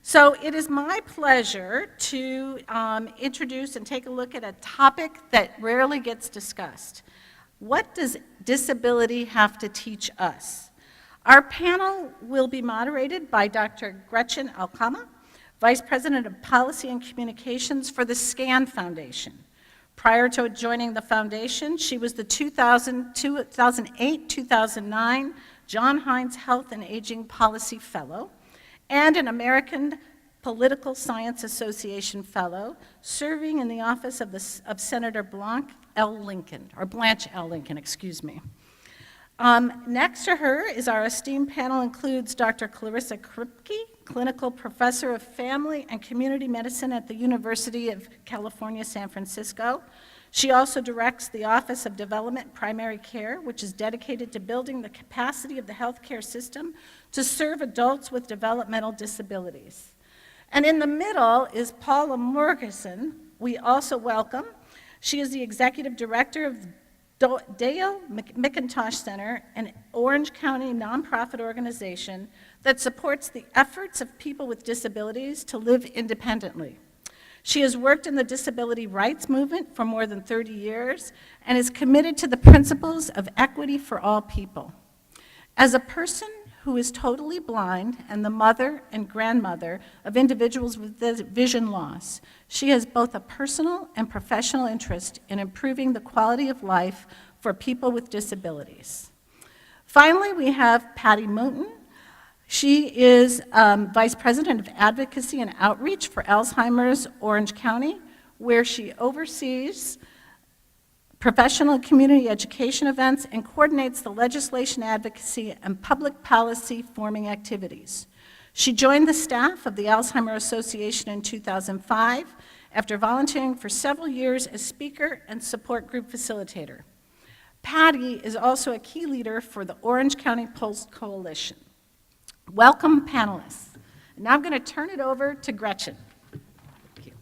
So it is my pleasure to introduce and take a look at a topic that rarely gets discussed. What does disability have to teach us? Our panel will be moderated by Dr. Gretchen Alkema, Vice President of Policy and Communications for the SCAN Foundation. Prior to joining the foundation, she was the 2008-2009 John Hines Health and Aging Policy Fellow and an American Political Science Association Fellow, serving in the office of Senator Blanche L. Lincoln. Next to her is our esteemed panel includes Dr. Clarissa Kripke, Clinical Professor of Family and Community Medicine at the University of California, San Francisco. She also directs the Office of Development Primary Care, which is dedicated to building the capacity of the healthcare system to serve adults with developmental disabilities. And in the middle is Paula Margeson. We also welcome. She is the Executive Director of Dayle McIntosh Center, an Orange County nonprofit organization that supports the efforts of people with disabilities to live independently. She has worked in the disability rights movement for more than 30 years and is committed to the principles of equity for all people. As a person who is totally blind and the mother and grandmother of individuals with vision loss, she has both a personal and professional interest in improving the quality of life for people with disabilities. Finally, we have Patty Mouton. She is Vice President of Advocacy and Outreach for Alzheimer's Orange County, where she oversees professional community education events and coordinates the legislation advocacy and public policy forming activities. She joined the staff of the Alzheimer Association in 2005 after volunteering for several years as speaker and support group facilitator. Patty is also a key leader for the Orange County Pulse Coalition. Welcome, panelists. Now I'm going to turn it over to Gretchen. Thank you.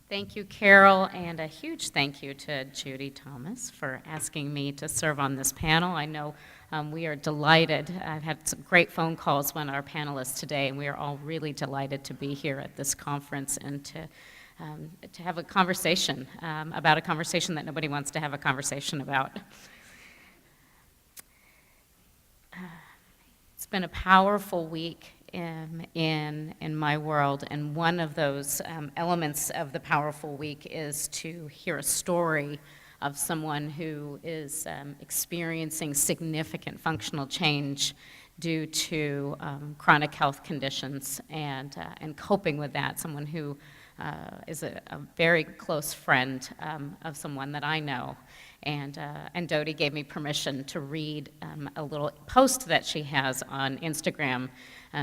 Thank you, Carol, and a huge thank you to Judy Thomas for asking me to serve on this panel. I know we are delighted. I've had some great phone calls with our panelists today, and we are all really delighted to be here at this conference and to have a conversation about a conversation that nobody wants to have a conversation about. It's been a powerful week in my world, and one of those elements of the powerful week is to hear a story of someone who is experiencing significant functional change due to chronic health conditions and coping with that. Someone who is a very close friend of someone that I know. And Dodie gave me permission to read a little post that she has on Instagram.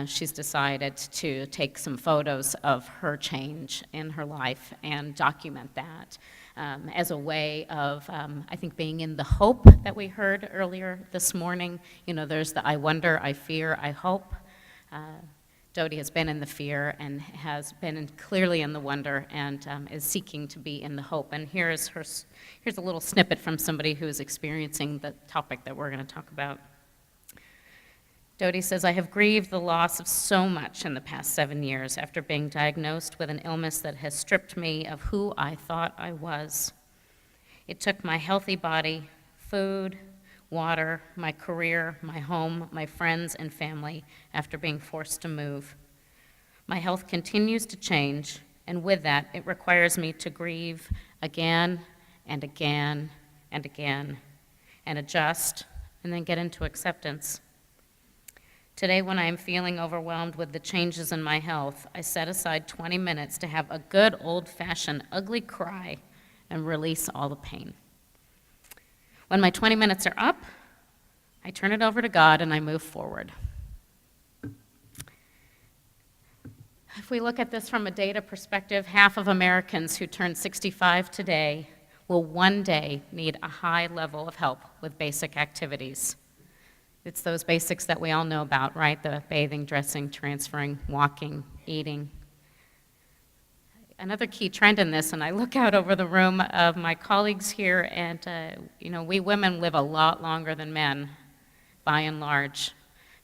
She's decided to take some photos of her change in her life and document that as a way of, I think, being in the hope that we heard earlier this morning. You know, there's the I wonder, I fear, I hope. Dodie has been in the fear and has been clearly in the wonder and is seeking to be in the hope. And here's a little snippet from somebody who is experiencing the topic that we're going to talk about. Dodie says, I have grieved the loss of so much in the past 7 years after being diagnosed with an illness that has stripped me of who I thought I was. It took my healthy body, food, water, my career, my home, my friends and family after being forced to move. My health continues to change, and with that, it requires me to grieve again and again and again, and adjust, and then get into acceptance. Today, when I am feeling overwhelmed with the changes in my health, I set aside 20 minutes to have a good old-fashioned ugly cry and release all the pain. When my 20 minutes are up, I turn it over to God and I move forward. If we look at this from a data perspective, half of Americans who turn 65 today will one day need a high level of help with basic activities. It's those basics that we all know about, right? The bathing, dressing, transferring, walking, eating. Another key trend in this, and I look out over the room of my colleagues here, and we women live a lot longer than men, by and large.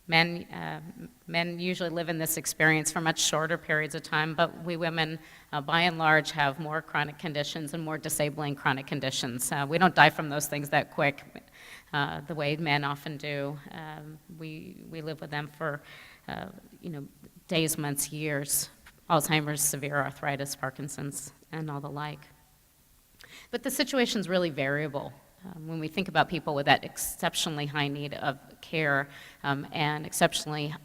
Men usually live in this experience for much shorter periods of time, but we women, by and large, have more chronic conditions and more disabling chronic conditions. We don't die from those things that quick, the way men often do. We live with them for, days, months, years. Alzheimer's, severe arthritis, Parkinson's, and all the like. But the situation's really variable. When we think about people with that exceptionally high need of care and exceptionally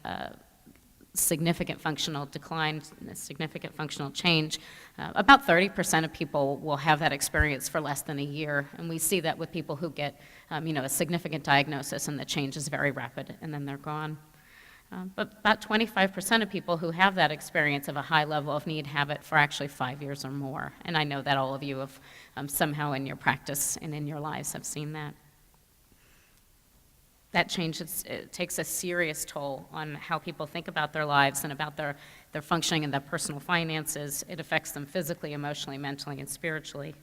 significant functional decline, significant functional change, about 30% of people will have that experience for less than a year. And we see that with people who get a significant diagnosis and the change is very rapid and then they're gone. But about 25% of people who have that experience of a high level of need have it for actually 5 years or more. And I know that all of you have somehow in your practice and in your lives have seen that. That change, it takes a serious toll on how people think about their lives and about their functioning and their personal finances. It affects them physically, emotionally, mentally, and spiritually.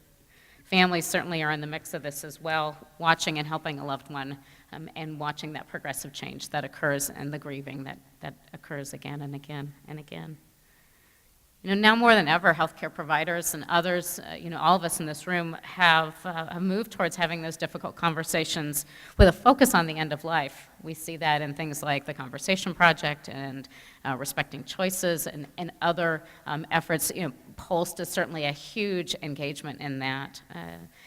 Families certainly are in the mix of this as well, watching and helping a loved one and watching that progressive change that occurs and the grieving that occurs again and again and again. Now more than ever, healthcare providers and others, all of us in this room have moved towards having those difficult conversations with a focus on the end of life. We see that in things like the Conversation Project and Respecting Choices and other efforts. Pulse is certainly a huge engagement in that.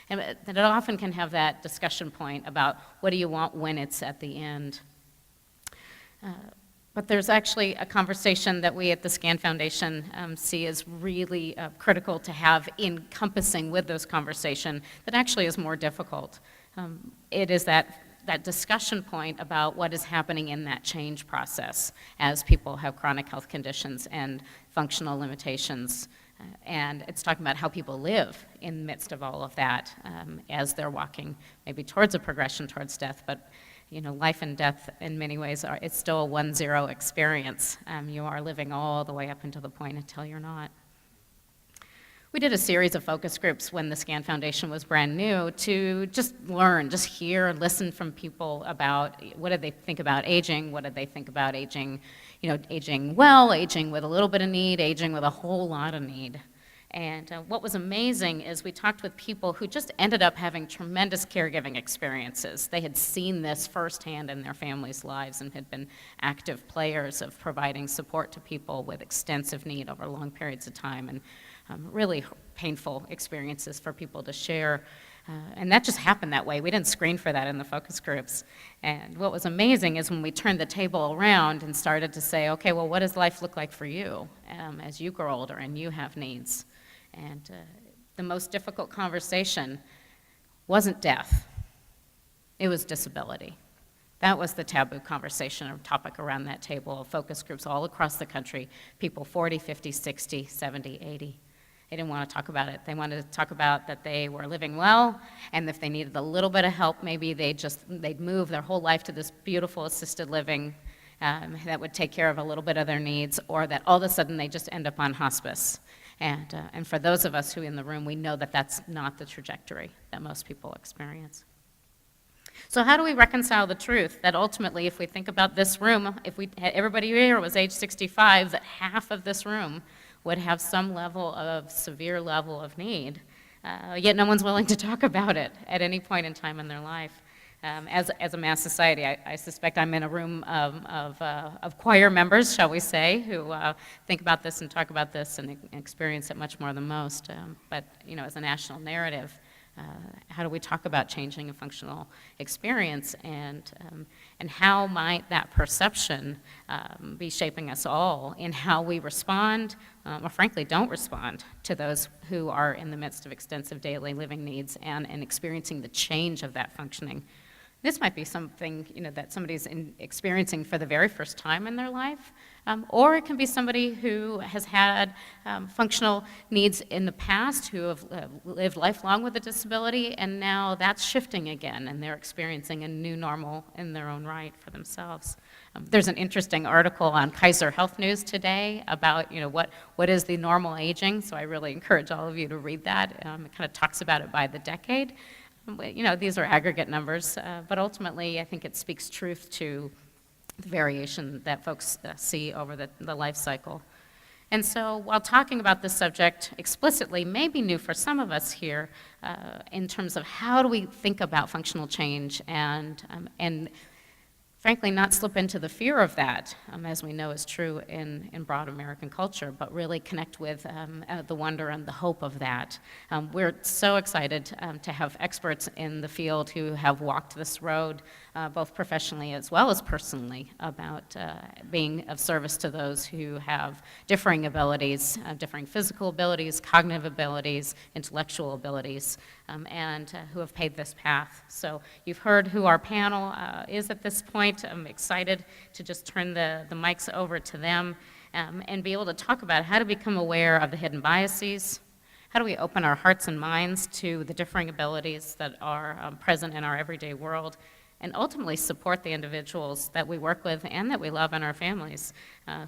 And it often can have that discussion point about what do you want when it's at the end. But there's actually a conversation that we at the SCAN Foundation see as really critical to have encompassing with those conversation that actually is more difficult. It is that discussion point about what is happening in that change process as people have chronic health conditions and functional limitations. And it's talking about how people live in the midst of all of that as they're walking maybe towards a progression towards death, but life and death in many ways it's still a 1-0 experience. You are living all the way up until the point until you're not. We did a series of focus groups when the SCAN Foundation was brand new to just learn, just hear, listen from people about what did they think about aging, what did they think about aging, aging well, aging with a little bit of need, aging with a whole lot of need. And what was amazing is we talked with people who just ended up having tremendous caregiving experiences. They had seen this firsthand in their families' lives and had been active players of providing support to people with extensive need over long periods of time, and really painful experiences for people to share. And that just happened that way. We didn't screen for that in the focus groups. And what was amazing is when we turned the table around and started to say, okay, well, what does life look like for you as you grow older and you have needs? And the most difficult conversation wasn't death. It was disability. That was the taboo conversation or topic around that table of focus groups all across the country, people 40, 50, 60, 70, 80. They didn't want to talk about it. They wanted to talk about that they were living well, and if they needed a little bit of help, maybe they'd move their whole life to this beautiful assisted living that would take care of a little bit of their needs, or that all of a sudden they just end up on hospice. And for those of us who in the room, we know that that's not the trajectory that most people experience. So how do we reconcile the truth that ultimately, if we think about this room, if everybody here was age 65, that half of this room would have some level of severe level of need, yet no one's willing to talk about it at any point in time in their life. As a mass society, I suspect I'm in a room of choir members, shall we say, who think about this and talk about this and experience it much more than most. But as a national narrative, how do we talk about changing a functional experience, and how might that perception be shaping us all in how we respond, or frankly don't respond, to those who are in the midst of extensive daily living needs and experiencing the change of that functioning. This might be something that somebody's experiencing for the very first time in their life, or it can be somebody who has had functional needs in the past, who have lived lifelong with a disability, and now that's shifting again, and they're experiencing a new normal in their own right for themselves. There's an interesting article on Kaiser Health News today about what is the normal aging, so I really encourage all of you to read that. It kind of talks about it by the decade. These are aggregate numbers, but ultimately I think it speaks truth to the variation that folks see over the life cycle. And so while talking about this subject explicitly may be new for some of us here in terms of how do we think about functional change and frankly not slip into the fear of that, as we know is true in broad American culture, but really connect with the wonder and the hope of that. We're so excited to have experts in the field who have walked this road, both professionally as well as personally, about being of service to those who have differing abilities, differing physical abilities, cognitive abilities, intellectual abilities, and who have paved this path. So you've heard who our panel is at this point. I'm excited to just turn the mics over to them and be able to talk about how to become aware of the hidden biases, how do we open our hearts and minds to the differing abilities that are present in our everyday world, and ultimately support the individuals that we work with and that we love in our families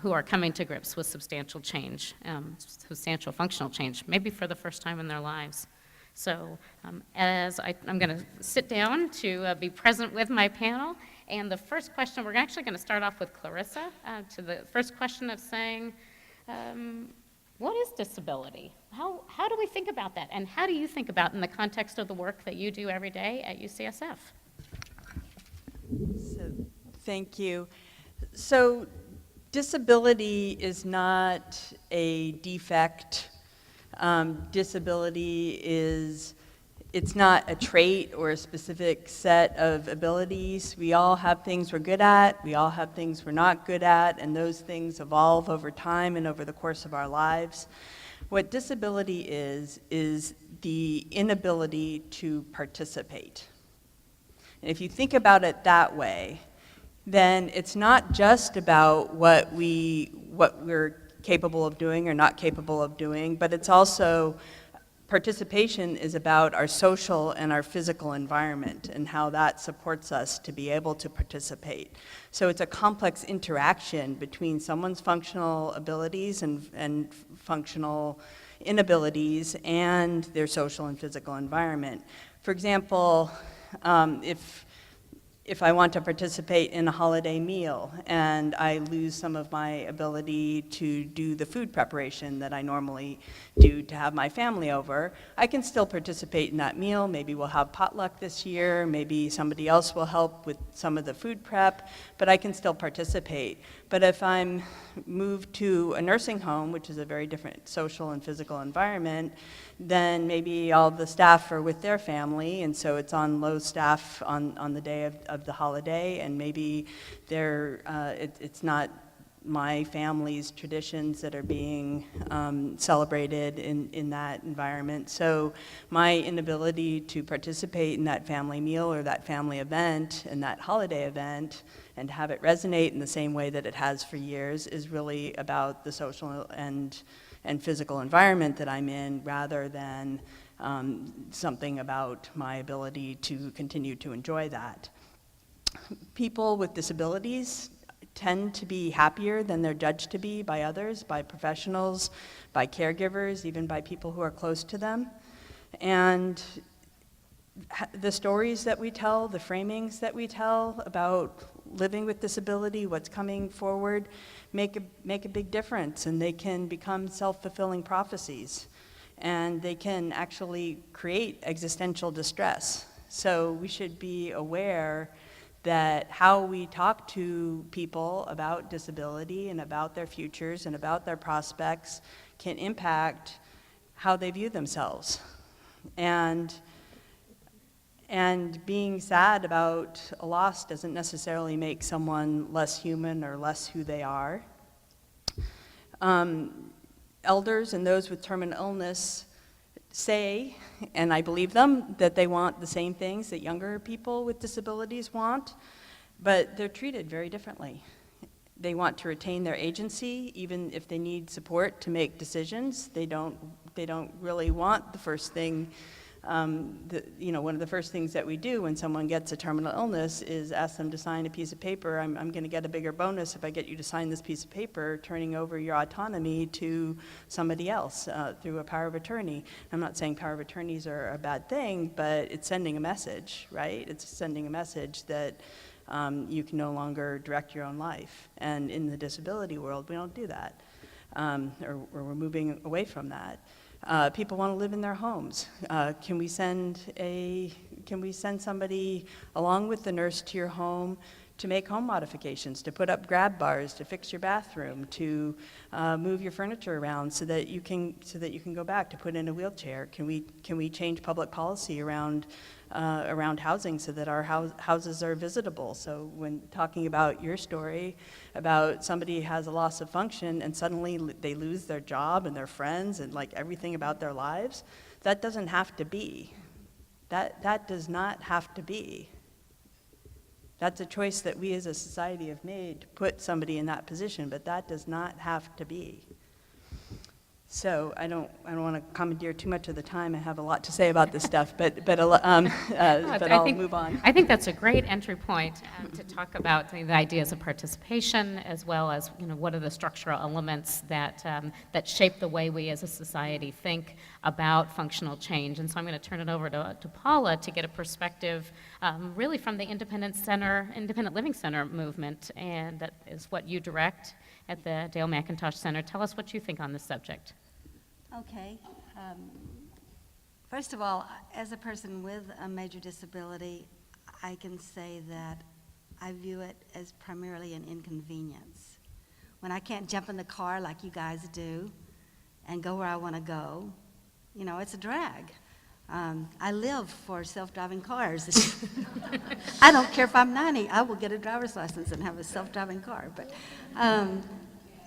who are coming to grips with substantial change, substantial functional change, maybe for the first time in their lives. So as I'm going to sit down to be present with my panel, and the first question, we're actually going to start off with Clarissa, to the first question of saying, what is disability? How do we think about that? And how do you think about it in the context of the work that you do every day at UCSF? So, thank you. So disability is not a defect. Disability it's not a trait or a specific set of abilities. We all have things we're good at, we all have things we're not good at, and those things evolve over time and over the course of our lives. What disability is the inability to participate. And if you think about it that way, then it's not just about what we're capable of doing or not capable of doing, but it's also participation is about our social and our physical environment and how that supports us to be able to participate. So it's a complex interaction between someone's functional abilities and functional inabilities and their social and physical environment. For example, if I want to participate in a holiday meal and I lose some of my ability to do the food preparation that I normally do to have my family over, I can still participate in that meal. Maybe we'll have potluck this year, maybe somebody else will help with some of the food prep, but I can still participate. But if I'm moved to a nursing home, which is a very different social and physical environment, then maybe all the staff are with their family, and so it's on low staff on the day of the holiday, and maybe it's not my family's traditions that are being celebrated in that environment. So my inability to participate in that family meal or that family event and that holiday event and have it resonate in the same way that it has for years is really about the social and physical environment that I'm in, rather than something about my ability to continue to enjoy that. People with disabilities tend to be happier than they're judged to be by others, by professionals, by caregivers, even by people who are close to them. And the stories that we tell, the framings that we tell about living with disability, what's coming forward, make a big difference, and they can become self-fulfilling prophecies, and they can actually create existential distress. So we should be aware that how we talk to people about disability and about their futures and about their prospects can impact how they view themselves. And being sad about a loss doesn't necessarily make someone less human or less who they are. Elders and those with terminal illness say, and I believe them, that they want the same things that younger people with disabilities want, but they're treated very differently. They want to retain their agency, even if they need support to make decisions. They don't really want the first thing. One of the first things that we do when someone gets a terminal illness is ask them to sign a piece of paper. I'm going to get a bigger bonus if I get you to sign this piece of paper, turning over your autonomy to somebody else through a power of attorney. I'm not saying power of attorneys are a bad thing, but it's sending a message, right? It's sending a message that you can no longer direct your own life. And in the disability world, we don't do that, or we're moving away from that. People want to live in their homes. Can we send somebody along with the nurse to your home to make home modifications, to put up grab bars, to fix your bathroom, to move your furniture around so that you can go back, to put in a wheelchair? Can we change public policy around housing so that our houses are visitable? So when talking about your story about somebody has a loss of function and suddenly they lose their job and their friends and like everything about their lives, that doesn't have to be. That does not have to be. That's a choice that we as a society have made to put somebody in that position, but that does not have to be. So I don't want to commandeer too much of the time. I have a lot to say about this stuff, but I'll move on. I think that's a great entry point to talk about the ideas of participation, as well as what are the structural elements that shape the way we as a society think about functional change. And so I'm going to turn it over to Paula to get a perspective, really from the Independent Living Center movement, and that is what you direct at the Dayle McIntosh Center. Tell us what you think on this subject. Okay. First of all, as a person with a major disability, I can say that I view it as primarily an inconvenience. When I can't jump in the car like you guys do and go where I want to go, it's a drag. I live for self-driving cars. I don't care if I'm 90, I will get a driver's license and have a self-driving car. But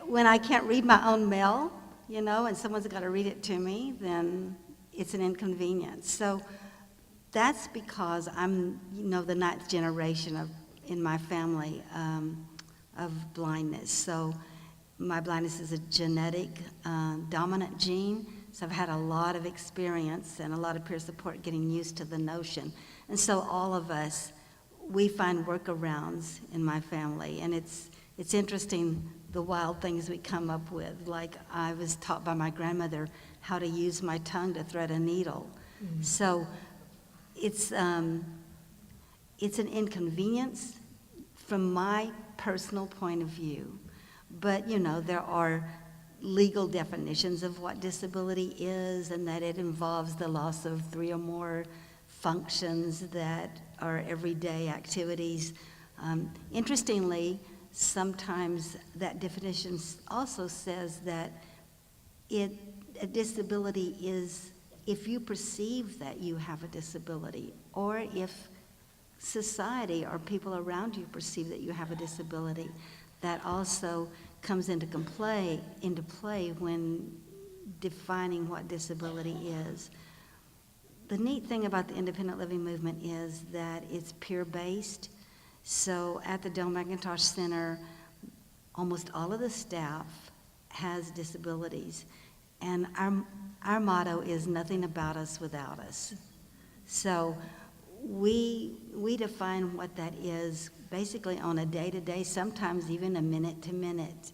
when I can't read my own mail, and someone's got to read it to me, then it's an inconvenience. So that's because I'm, the 9th generation in my family of blindness. So my blindness is a genetic dominant gene. So I've had a lot of experience and a lot of peer support getting used to the notion. And so all of us, we find workarounds in my family. And it's interesting the wild things we come up with. Like I was taught by my grandmother how to use my tongue to thread a needle. Mm-hmm. So it's an inconvenience from my personal point of view. But, there are legal definitions of what disability is, and that it involves the loss of 3 or more functions that are everyday activities. Interestingly, sometimes that definition also says that a disability is if you perceive that you have a disability, or if society or people around you perceive that you have a disability. That also comes into play when defining what disability is. The neat thing about the independent living movement is that it's peer-based. So at the Dayle McIntosh Center, almost all of the staff has disabilities. And our motto is nothing about us without us. So we define what that is basically on a day-to-day, sometimes even a minute-to-minute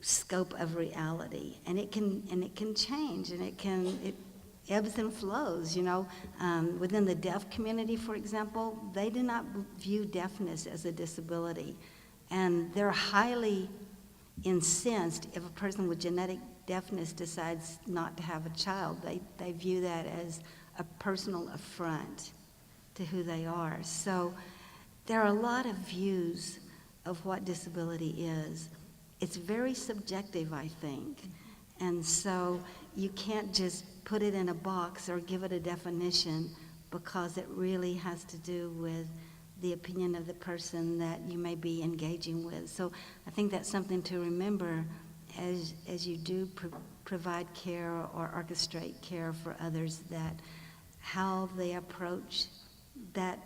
scope of reality. And it can change, and it ebbs and flows, within the deaf community, for example, they do not view deafness as a disability. And they're highly incensed if a person with genetic deafness decides not to have a child. They view that as a personal affront to who they are. So there are a lot of views of what disability is. It's very subjective, I think. And so you can't just put it in a box or give it a definition, because it really has to do with the opinion of the person that you may be engaging with. So I think that's something to remember as you do provide care or orchestrate care for others, that how they approach that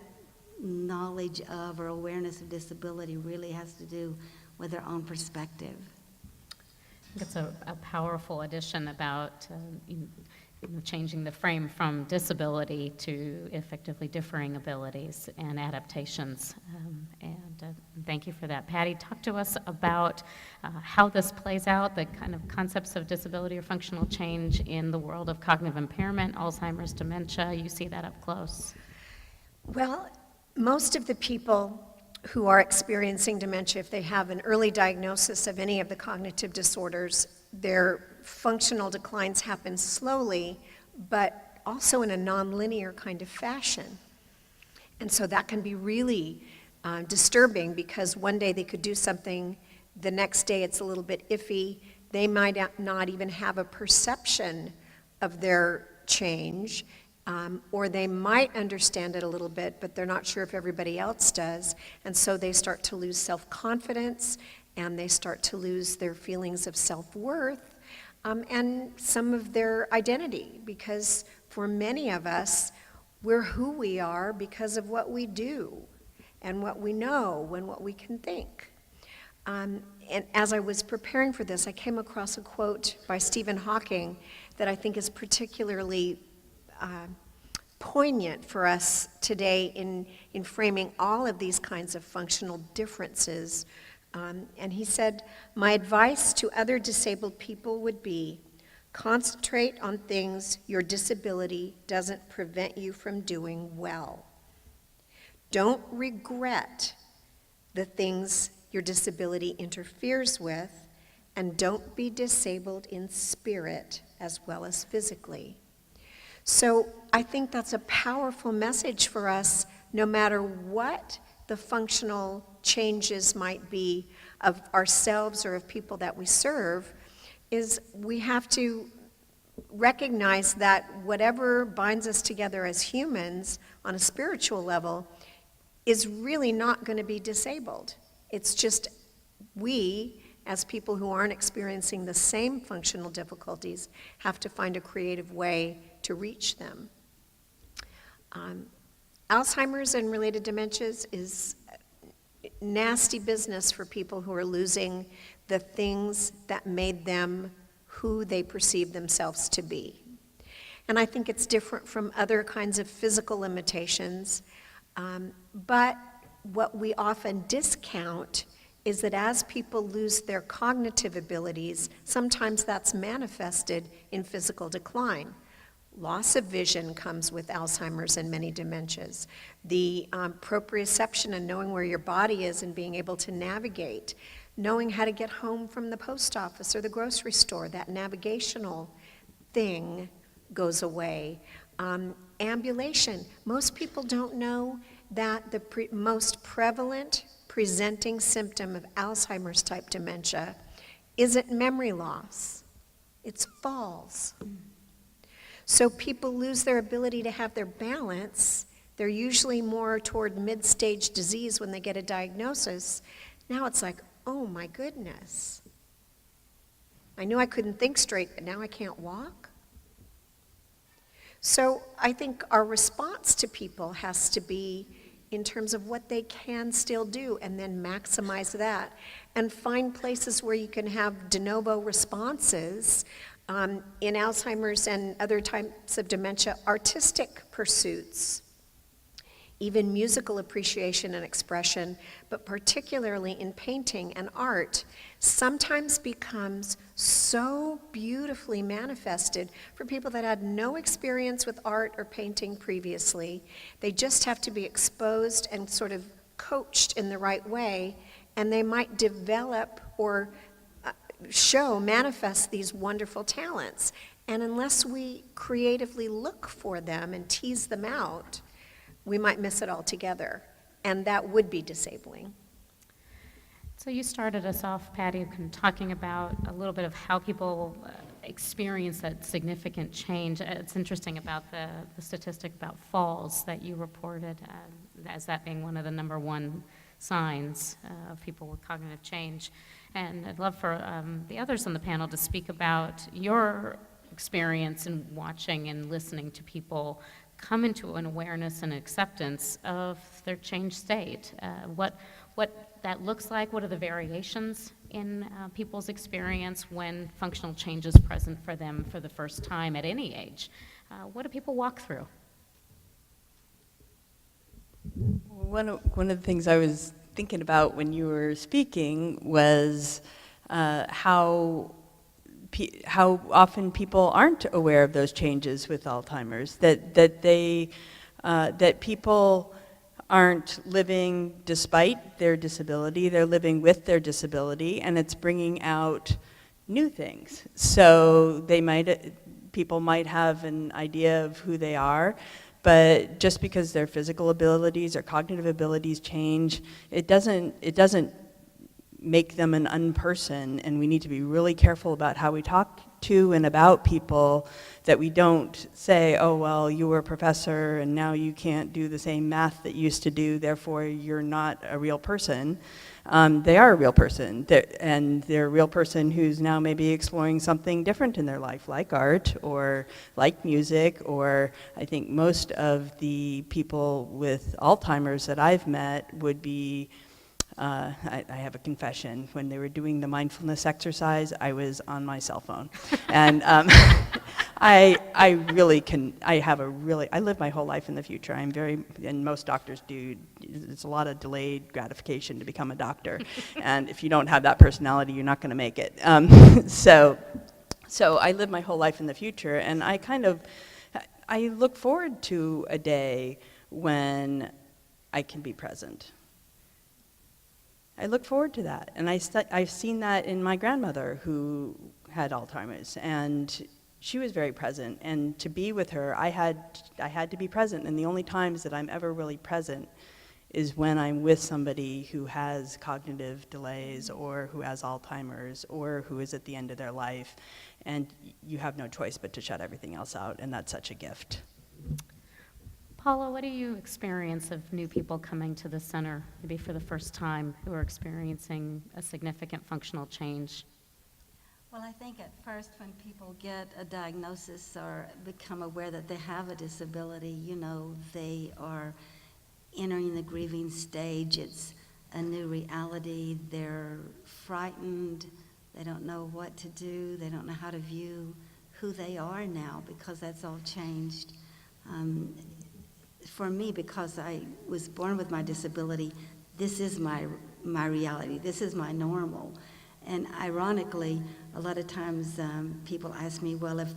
knowledge of or awareness of disability really has to do with their own perspective. I think it's a powerful addition about changing the frame from disability to effectively differing abilities and adaptations. And thank you for that. Patty, talk to us about how this plays out, the kind of concepts of disability or functional change in the world of cognitive impairment, Alzheimer's, dementia. You see that up close. Well, most of the people who are experiencing dementia, if they have an early diagnosis of any of the cognitive disorders, their functional declines happen slowly, but also in a nonlinear kind of fashion. And so that can be really disturbing, because one day they could do something, the next day it's a little bit iffy. They might not even have a perception of their change, or they might understand it a little bit, but they're not sure if everybody else does. And so they start to lose self-confidence, and they start to lose their feelings of self-worth, and some of their identity, because for many of us, we're who we are because of what we do, and what we know, and what we can think. And as I was preparing for this, I came across a quote by Stephen Hawking that I think is particularly poignant for us today in framing all of these kinds of functional differences. And he said, "My advice to other disabled people would be, concentrate on things your disability doesn't prevent you from doing well. Don't regret the things your disability interferes with, and don't be disabled in spirit as well as physically." So I think that's a powerful message for us, no matter what the functional changes might be of ourselves or of people that we serve, is we have to recognize that whatever binds us together as humans on a spiritual level is really not going to be disabled. It's just we, as people who aren't experiencing the same functional difficulties, have to find a creative way to reach them. Alzheimer's and related dementias is nasty business for people who are losing the things that made them who they perceive themselves to be. And I think it's different from other kinds of physical limitations, but what we often discount is that as people lose their cognitive abilities, sometimes that's manifested in physical decline. Loss of vision comes with Alzheimer's and many dementias. The proprioception and knowing where your body is and being able to navigate, knowing how to get home from the post office or the grocery store, that navigational thing goes away. Ambulation. Most people don't know that the most prevalent presenting symptom of Alzheimer's type dementia isn't memory loss, it's falls. So people lose their ability to have their balance. They're usually more toward mid-stage disease when they get a diagnosis. Now it's like, oh my goodness. I knew I couldn't think straight, but now I can't walk. So I think our response to people has to be in terms of what they can still do, and then maximize that, and find places where you can have de novo responses. In Alzheimer's and other types of dementia, artistic pursuits, even musical appreciation and expression, but particularly in painting and art, sometimes becomes so beautifully manifested for people that had no experience with art or painting previously. They just have to be exposed and sort of coached in the right way, and they might develop or manifest these wonderful talents. And unless we creatively look for them and tease them out, we might miss it altogether, and that would be disabling. So you started us off, Patty, talking about a little bit of how people experience that significant change. It's interesting about the statistic about falls that you reported as that being one of the number one signs of people with cognitive change. And I'd love for the others on the panel to speak about your experience in watching and listening to people come into an awareness and acceptance of their changed state. What that looks like, what are the variations in people's experience when functional change is present for them for the first time at any age? What do people walk through? One of the things I was thinking about when you were speaking was how often people aren't aware of those changes with Alzheimer's. That people aren't living despite their disability, they're living with their disability, and it's bringing out new things. So people might have an idea of who they are, but just because their physical abilities or cognitive abilities change, it doesn't make them an unperson, and we need to be really careful about how we talk to and about people, that we don't say, oh, well, you were a professor and now you can't do the same math that you used to do, therefore you're not a real person. They are a real person, and they're a real person who's now maybe exploring something different in their life, like art or like music, or I think most of the people with Alzheimer's that I've met would be, I have a confession. When they were doing the mindfulness exercise, I was on my cell phone. And I live my whole life in the future. And most doctors do, it's a lot of delayed gratification to become a doctor. And if you don't have that personality, you're not going to make it. So I live my whole life in the future, and I look forward to a day when I can be present. I look forward to that, and I've seen that in my grandmother who had Alzheimer's, and she was very present, and to be with her, I had to be present, and the only times that I'm ever really present is when I'm with somebody who has cognitive delays or who has Alzheimer's or who is at the end of their life, and you have no choice but to shut everything else out, and that's such a gift. Paula, what do you experience of new people coming to the center, maybe for the first time, who are experiencing a significant functional change? Well, I think at first when people get a diagnosis or become aware that they have a disability, they are entering the grieving stage. It's a new reality. They're frightened. They don't know what to do. They don't know how to view who they are now because that's all changed. For me, because I was born with my disability, this is my reality. This is my normal. And ironically, a lot of times people ask me, well, if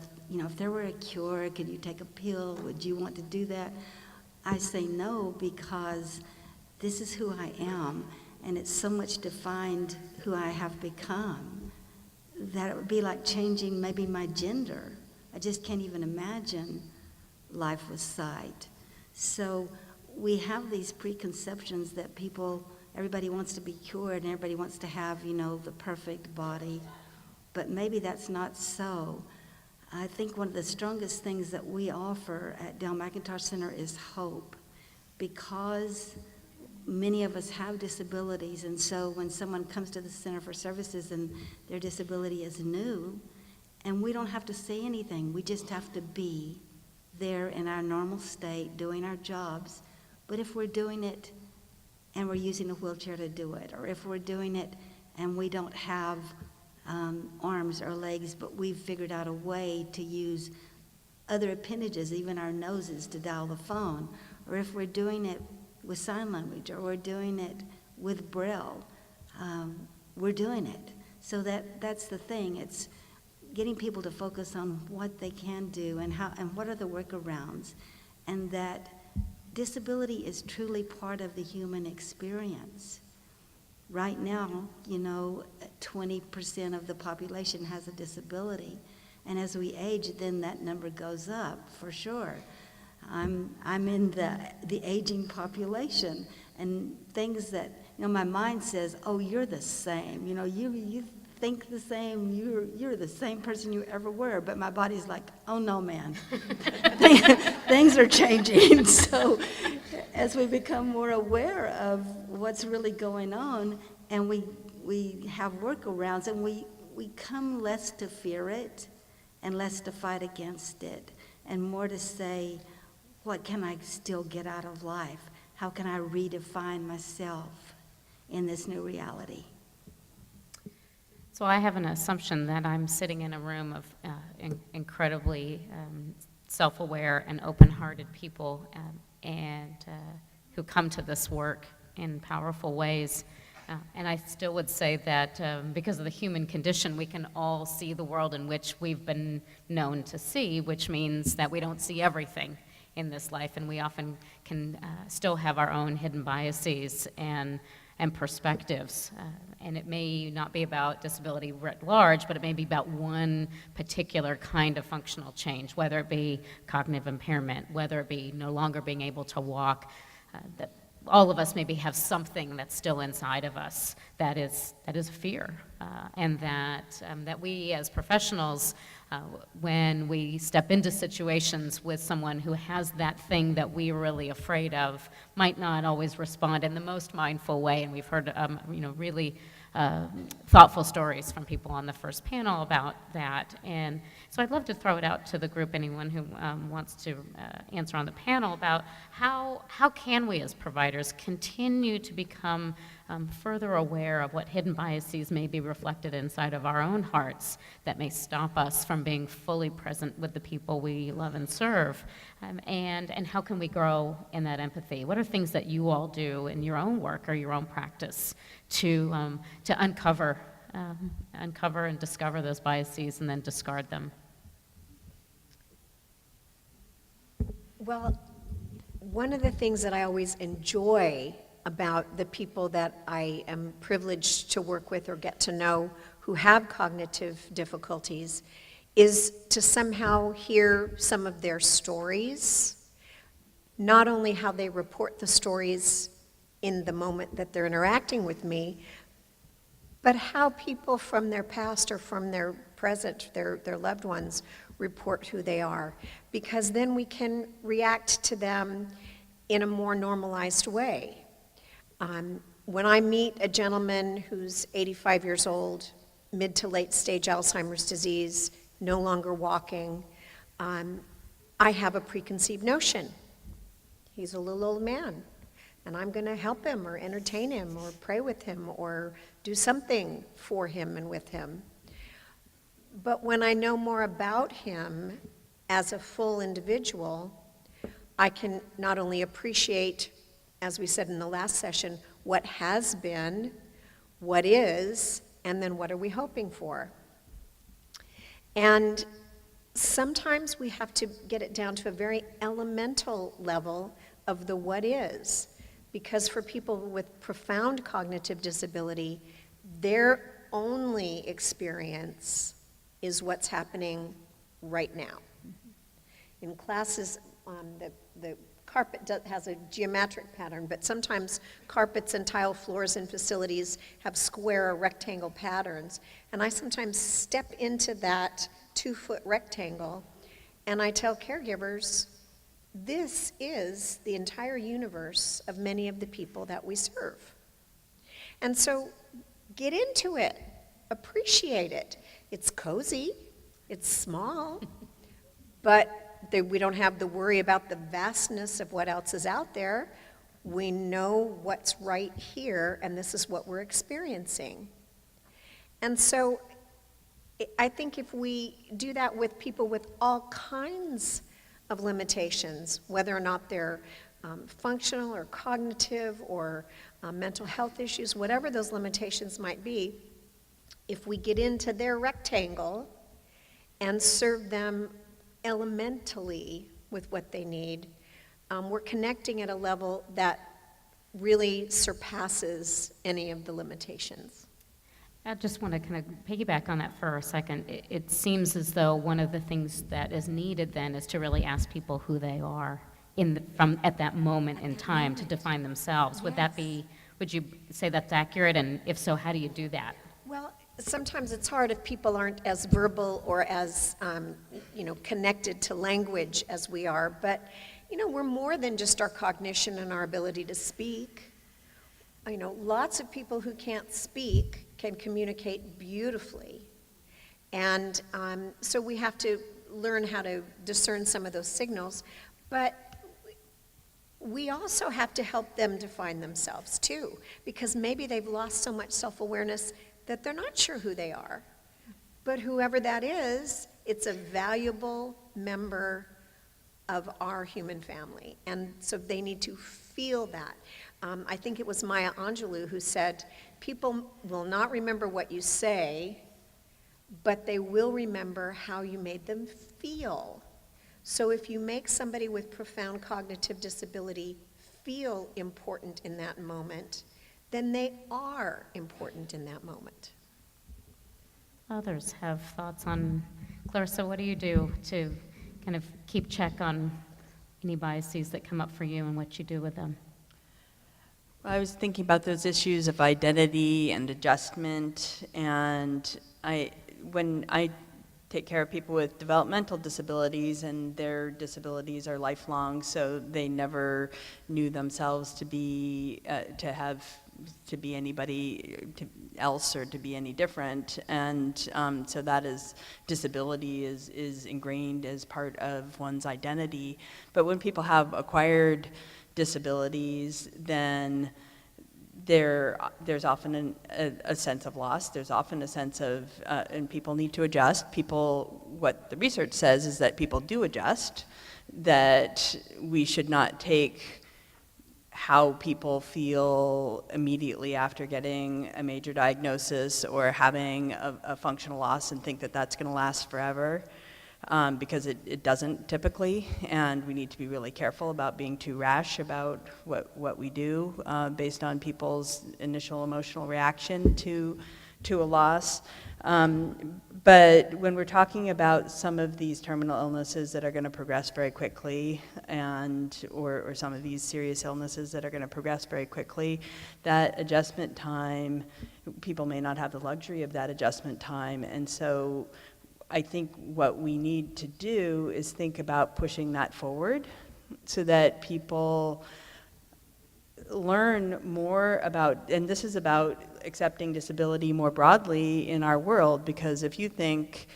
there were a cure, could you take a pill? Would you want to do that? I say no, because this is who I am, and it's so much defined who I have become that it would be like changing maybe my gender. I just can't even imagine life with sight. So we have these preconceptions that everybody wants to be cured and everybody wants to have, the perfect body, but maybe that's not so. I think one of the strongest things that we offer at Dayle McIntosh Center is hope, because many of us have disabilities, and so when someone comes to the Center for Services and their disability is new, and we don't have to say anything, we just have to be there in our normal state doing our jobs. But if we're doing it and we're using a wheelchair to do it, or if we're doing it and we don't have arms or legs, but we've figured out a way to use other appendages, even our noses, to dial the phone, or if we're doing it with sign language, or we're doing it with Braille, we're doing it. So that's the thing. It's getting people to focus on what they can do and what are the workarounds, and that disability is truly part of the human experience. Right now, 20% of the population has a disability, and as we age, then that number goes up for sure. I'm in the aging population, and things that my mind says, oh, you're the same. You think the same. You're the same person you ever were. But my body's like, oh no, man, things are changing. So as we become more aware of what's really going on, and we have workarounds, and we come less to fear it and less to fight against it, and more to say, what can I still get out of life? How can I redefine myself in this new reality? So I have an assumption that I'm sitting in a room of incredibly self-aware and open-hearted people, and who come to this work in powerful ways. And I still would say that because of the human condition, we can all see the world in which we've been known to see, which means that we don't see everything. in this life, and we often can still have our own hidden biases and perspectives. And it may not be about disability writ large, but it may be about one particular kind of functional change, whether it be cognitive impairment, whether it be no longer being able to walk. That all of us maybe have something that's still inside of us that is a fear, and that we as professionals, when we step into situations with someone who has that thing that we're really afraid of, might not always respond in the most mindful way. And we've heard, really thoughtful stories from people on the first panel about that. And so I'd love to throw it out to the group, anyone who wants to answer on the panel, about how can we as providers continue to become further aware of what hidden biases may be reflected inside of our own hearts that may stop us from being fully present with the people we love and serve, and how can we grow in that empathy? What are things that you all do in your own work or your own practice to uncover and discover those biases and then discard them? Well, one of the things that I always enjoy about the people that I am privileged to work with or get to know who have cognitive difficulties is to somehow hear some of their stories, not only how they report the stories in the moment that they're interacting with me, but how people from their past or from their present, their loved ones, report who they are. Because then we can react to them in a more normalized way. When I meet a gentleman who's 85 years old, mid to late stage Alzheimer's disease, no longer walking, I have a preconceived notion. He's a little old man, and I'm going to help him or entertain him or pray with him or do something for him and with him. But when I know more about him as a full individual, I can not only appreciate, as we said in the last session, what has been, what is, and then what are we hoping for? And sometimes we have to get it down to a very elemental level of the what is, because for people with profound cognitive disability, their only experience is what's happening right now. In classes, the carpet has a geometric pattern, but sometimes carpets and tile floors in facilities have square or rectangle patterns. And I sometimes step into that 2-foot rectangle, and I tell caregivers, this is the entire universe of many of the people that we serve. And so get into it, appreciate it. It's cozy, it's small, but we don't have to worry about the vastness of what else is out there. We know what's right here, and this is what we're experiencing. And so I think if we do that with people with all kinds of limitations, whether or not they're functional or cognitive or mental health issues, whatever those limitations might be, if we get into their rectangle and serve them elementally with what they need, we're connecting at a level that really surpasses any of the limitations. I just want to kind of piggyback on that for a second. It seems as though one of the things that is needed then is to really ask people who they are at that moment in time to define themselves. Would you say that's accurate? And if so, how do you do that? Well, sometimes it's hard if people aren't as verbal or as, connected to language as we are. But, we're more than just our cognition and our ability to speak. Lots of people who can't speak can communicate beautifully. And so we have to learn how to discern some of those signals. But we also have to help them define themselves, too, because maybe they've lost so much self-awareness that they're not sure who they are. But whoever that is, it's a valuable member of our human family. And so they need to feel that. I think it was Maya Angelou who said, people will not remember what you say, but they will remember how you made them feel. So if you make somebody with profound cognitive disability feel important in that moment, then they are important in that moment. Others have thoughts on, Clarissa, what do you do to kind of keep check on any biases that come up for you and what you do with them? I was thinking about those issues of identity and adjustment, and when I take care of people with developmental disabilities, and their disabilities are lifelong, so they never knew themselves to be anybody else or to be any different, and so that is, disability is ingrained as part of one's identity. But when people have acquired disabilities, then there's often a sense of loss. There's often a sense of, and people need to adjust. What the research says is that people do adjust, that we should not take how people feel immediately after getting a major diagnosis or having a functional loss and think that that's going to last forever. Because it doesn't typically, and we need to be really careful about being too rash about what we do based on people's initial emotional reaction to a loss. But when we're talking about some of these terminal illnesses that are going to progress very quickly, or some of these serious illnesses that are going to progress very quickly, that adjustment time, people may not have the luxury of that adjustment time, and so I think what we need to do is think about pushing that forward so that people learn more about, and this is about accepting disability more broadly in our world, because if you think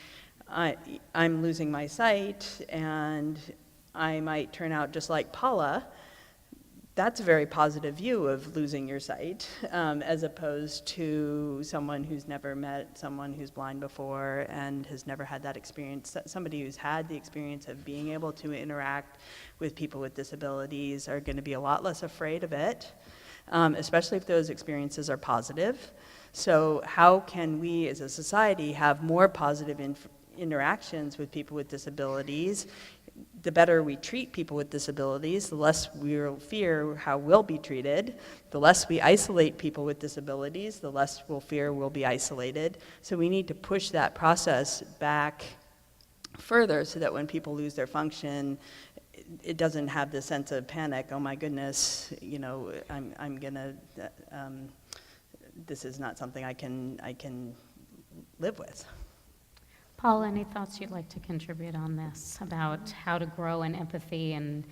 I'm losing my sight and I might turn out just like Paula, that's a very positive view of losing your sight, as opposed to someone who's never met someone who's blind before and has never had that experience. Somebody who's had the experience of being able to interact with people with disabilities are going to be a lot less afraid of it, especially if those experiences are positive. So how can we as a society have more positive interactions with people with disabilities? The better we treat people with disabilities, the less we'll fear how we'll be treated. The less we isolate people with disabilities, the less we'll fear we'll be isolated. So we need to push that process back further so that when people lose their function, it doesn't have this sense of panic, oh my goodness, I'm gonna, this is not something I can live with. Paul, any thoughts you'd like to contribute on this about how to grow in empathy and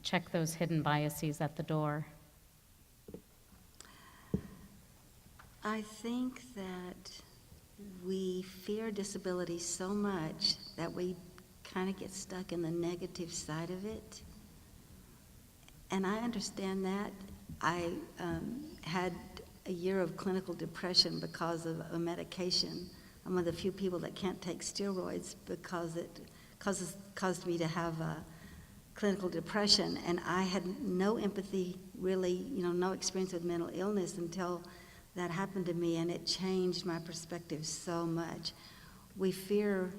check those hidden biases at the door? I think that we fear disability so much that we kind of get stuck in the negative side of it. And I understand that. I had a year of clinical depression because of a medication. I'm one of the few people that can't take steroids because it caused me to have a clinical depression, and I had no empathy, really, no experience with mental illness until that happened to me, and it changed my perspective so much. We fear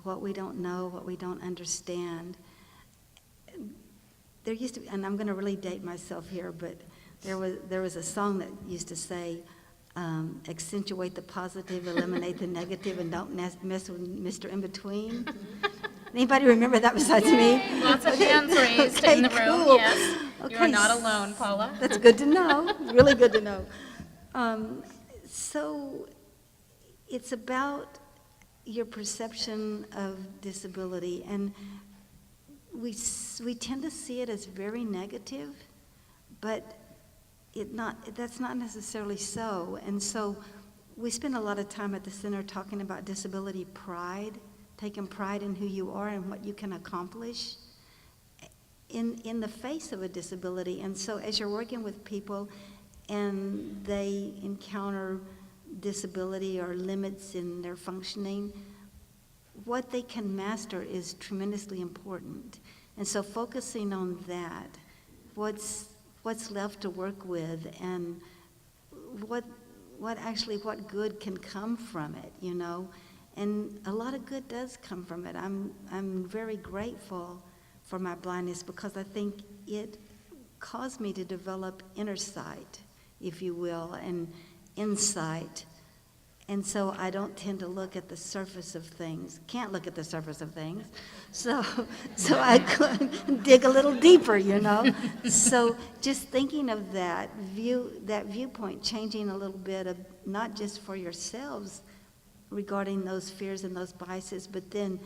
what we don't know, what we don't understand. There used to be, and I'm going to really date myself here, but there was a song that used to say, accentuate the positive, eliminate the negative, and don't mess with Mr. In-Between. Anybody remember that besides me? Lots of hands raised in the room, cool. yes. You are not alone, Paula. That's good to know, really good to know. So it's about your perception of disability, and we tend to see it as very negative, but that's not necessarily so. And so we spend a lot of time at the center talking about disability pride, taking pride in who you are and what you can accomplish in the face of a disability. And so as you're working with people and they encounter disability or limits in their functioning, what they can master is tremendously important. And so focusing on that, what's left to work with, and what good can come from it, And a lot of good does come from it. I'm very grateful for my blindness because I think it caused me to develop inner sight, if you will, and insight. And so I don't tend to look at the surface of things, can't look at the surface of things. So I could dig a little deeper, you know. So just thinking of that viewpoint, changing a little bit of not just for yourselves regarding those fears and those biases, but then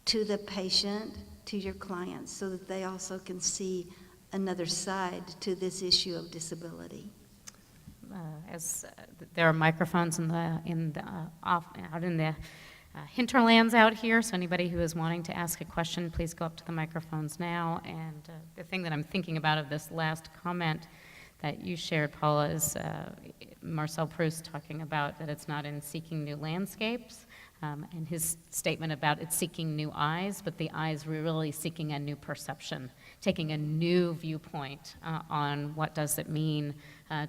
to the patient, to your clients, so that they also can see another side to this issue of disability. There are microphones out in the hinterlands out here, so anybody who is wanting to ask a question, please go up to the microphones now. And the thing that I'm thinking about of this last comment that you shared, Paula, is Marcel Proust talking about that it's not in seeking new landscapes, and his statement about it's seeking new eyes, but the eyes were really seeking a new perception, taking a new viewpoint on what does it mean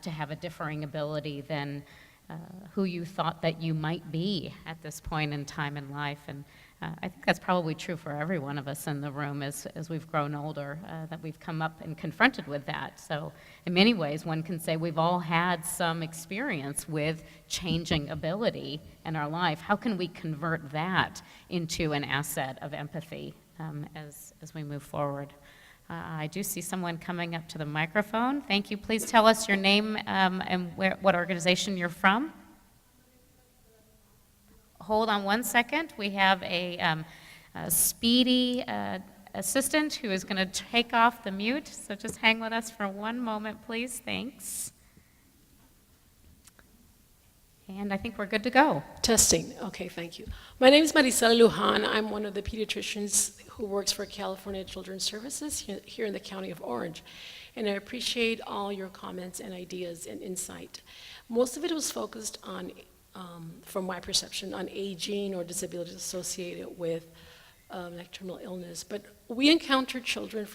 to have a differing ability than who you thought that you might be at this point in time in life. And I think that's probably true for every one of us in the room as we've grown older, that we've come up and confronted with that. So in many ways, one can say we've all had some experience with changing ability in our life. How can we convert that into an asset of empathy as we move forward? I do see someone coming up to the microphone. Thank you. Please tell us your name and what organization you're from. Hold on one second. We have a speedy assistant who is going to take off the mute, so just hang with us for one moment, please. Thanks. And I think we're good to go. Testing. Okay, thank you. My name is Maricela Lujan. I'm one of the pediatricians who works for California Children's Services here in the County of Orange. And I appreciate all your comments and ideas and insight. Most of it was focused on, from my perception, on aging or disabilities associated with like terminal illness. But we encounter children,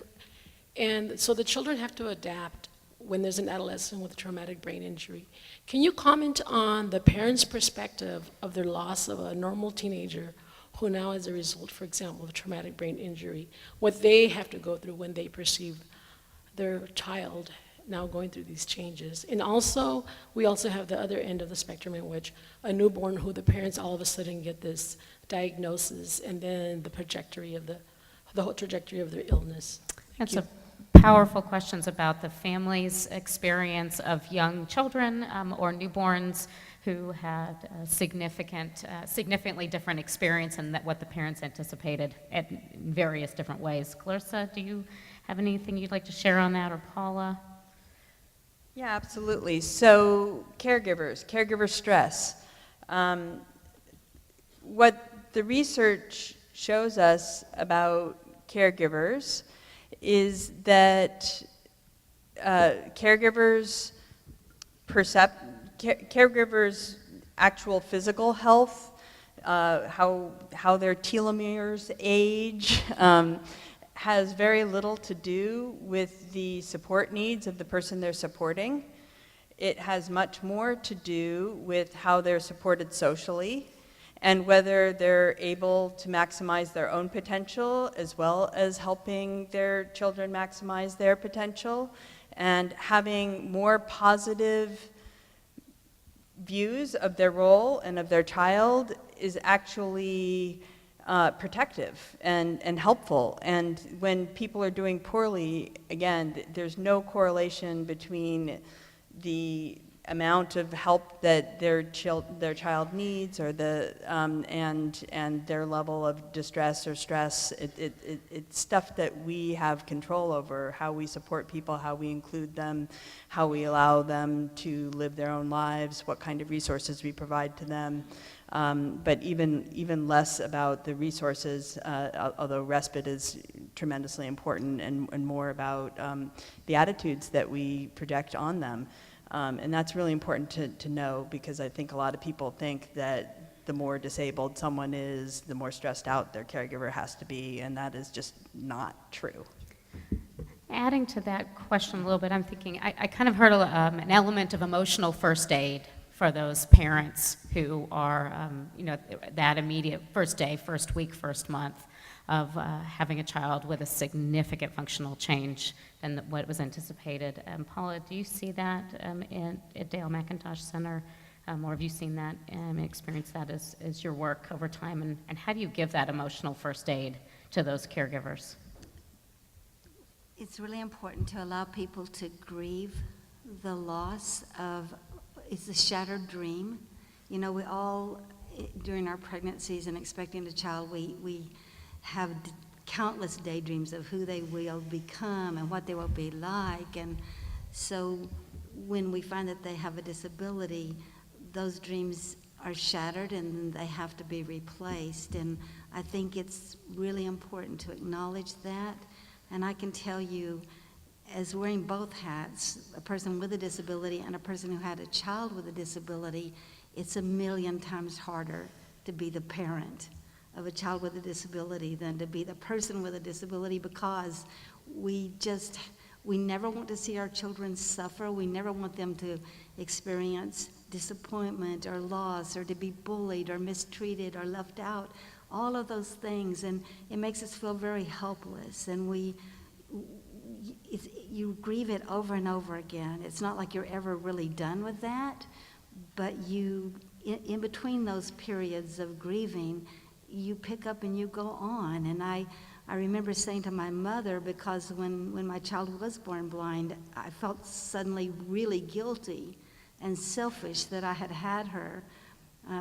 and so the children have to adapt when there's an adolescent with a traumatic brain injury. Can you comment on the parents' perspective of their loss of a normal teenager who now, as a result, for example, of a traumatic brain injury, what they have to go through when they perceive their child now going through these changes? And also, we also have the other end of the spectrum in which a newborn who the parents all of a sudden get this diagnosis and then the trajectory of the whole trajectory of their illness. That's a powerful questions about the family's experience of young children or newborns who had a significantly different experience than what the parents anticipated in various different ways. Clarissa, do you have anything you'd like to share on that, or Paula? Yeah, absolutely. So caregiver stress. What the research shows us about caregivers is that caregivers' actual physical health, how their telomeres age, has very little to do with the support needs of the person they're supporting. It has much more to do with how they're supported socially and whether they're able to maximize their own potential as well as helping their children maximize their potential, and having more positive views of their role and of their child is actually protective and helpful. And when people are doing poorly, again, there's no correlation between the amount of help that their child needs or and their level of distress or stress. It's stuff that we have control over: how we support people, how we include them, how we allow them to live their own lives, what kind of resources we provide to them. But even less about the resources, although respite is tremendously important, and more about the attitudes that we project on them. And that's really important to know, because I think a lot of people think that the more disabled someone is, the more stressed out their caregiver has to be, and that is just not true. Adding to that question a little bit, I'm thinking, I kind of heard an element of emotional first aid for those parents who are, that immediate first day, first week, first month of having a child with a significant functional change than what was anticipated. Paula, do you see that at Dayle McIntosh Center? Or have you seen that and experienced that as your work over time? And how do you give that emotional first aid to those caregivers? It's really important to allow people to grieve the loss of, it's a shattered dream. We all, during our pregnancies and expecting a child, we have countless daydreams of who they will become and what they will be like. And so when we find that they have a disability, those dreams are shattered and they have to be replaced. And I think it's really important to acknowledge that. And I can tell you, as wearing both hats, a person with a disability and a person who had a child with a disability, it's 1,000,000 times harder to be the parent of a child with a disability than to be the person with a disability, because we never want to see our children suffer. We never want them to experience disappointment or loss, or to be bullied or mistreated or left out, all of those things. And it makes us feel very helpless. And you grieve it over and over again. It's not like you're ever really done with that, but in between those periods of grieving, you pick up and you go on. And I remember saying to my mother, because when my child was born blind, I felt suddenly really guilty and selfish that I had her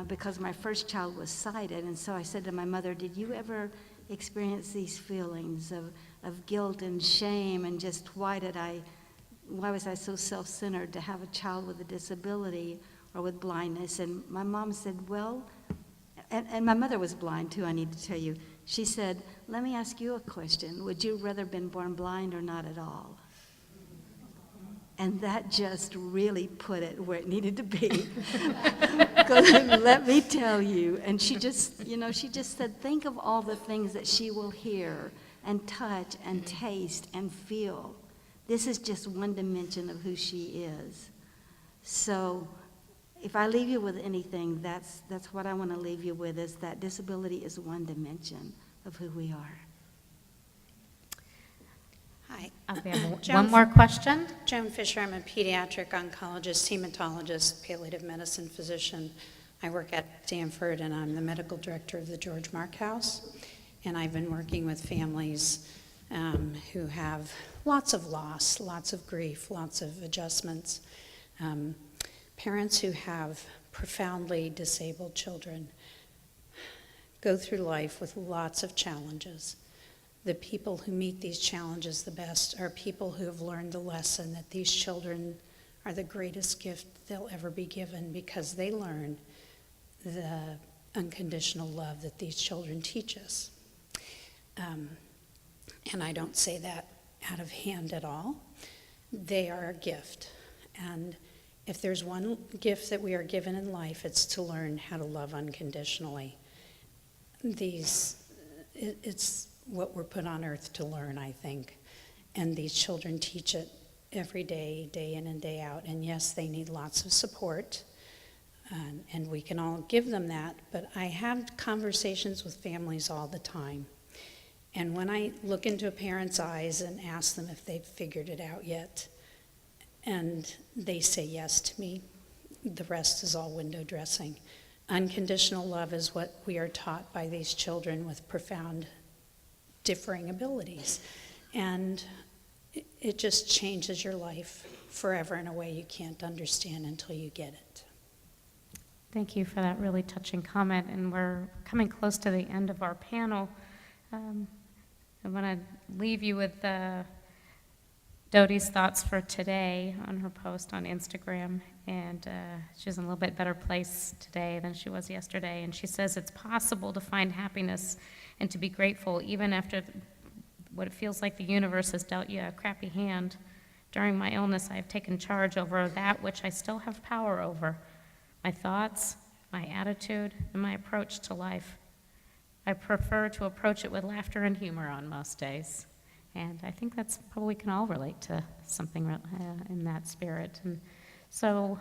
because my first child was sighted. And so I said to my mother, did you ever experience these feelings of guilt and shame, and just why was I so self-centered to have a child with a disability or with blindness? And my mom said, well, and my mother was blind too, I need to tell you. She said, let me ask you a question. Would you rather been born blind or not at all? And that just really put it where it needed to be. Because let me tell you, and she just said, think of all the things that she will hear and touch and taste and feel. This is just one dimension of who she is. So if I leave you with anything, that's what I want to leave you with, is that disability is one dimension of who we are. Hi. We have one more question. Joan Fisher, I'm a pediatric oncologist, hematologist, palliative medicine physician. I work at Stanford, and I'm the medical director of the George Mark House. And I've been working with families who have lots of loss, lots of grief, lots of adjustments. Parents who have profoundly disabled children go through life with lots of challenges. The people who meet these challenges the best are people who have learned the lesson that these children are the greatest gift they'll ever be given, because they learn the unconditional love that these children teach us. And I don't say that out of hand at all. They are a gift. And if there's one gift that we are given in life, it's to learn how to love unconditionally. It's what we're put on earth to learn, I think. And these children teach it every day, day in and day out. And yes, they need lots of support, and we can all give them that. But I have conversations with families all the time. And when I look into a parent's eyes and ask them if they've figured it out yet, and they say yes to me, the rest is all window dressing. Unconditional love is what we are taught by these children with profound differing abilities. And it just changes your life forever in a way you can't understand until you get it. Thank you for that really touching comment. And we're coming close to the end of our panel. I want to leave you with Jodies' thoughts for today on her post on Instagram. And she's in a little bit better place today than she was yesterday. And she says it's possible to find happiness and to be grateful even after what it feels like the universe has dealt you a crappy hand. During my illness, I have taken charge over that which I still have power over, my thoughts, my attitude, and my approach to life. I prefer to approach it with laughter and humor on most days. And I think that's probably we can all relate to something in that spirit. And So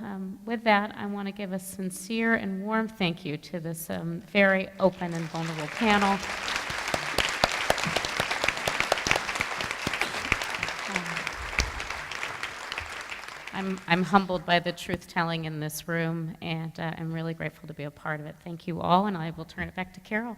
with that, I want to give a sincere and warm thank you to this very open and vulnerable panel. I'm humbled by the truth-telling in this room, and I'm really grateful to be a part of it. Thank you all, and I will turn it back to Carol.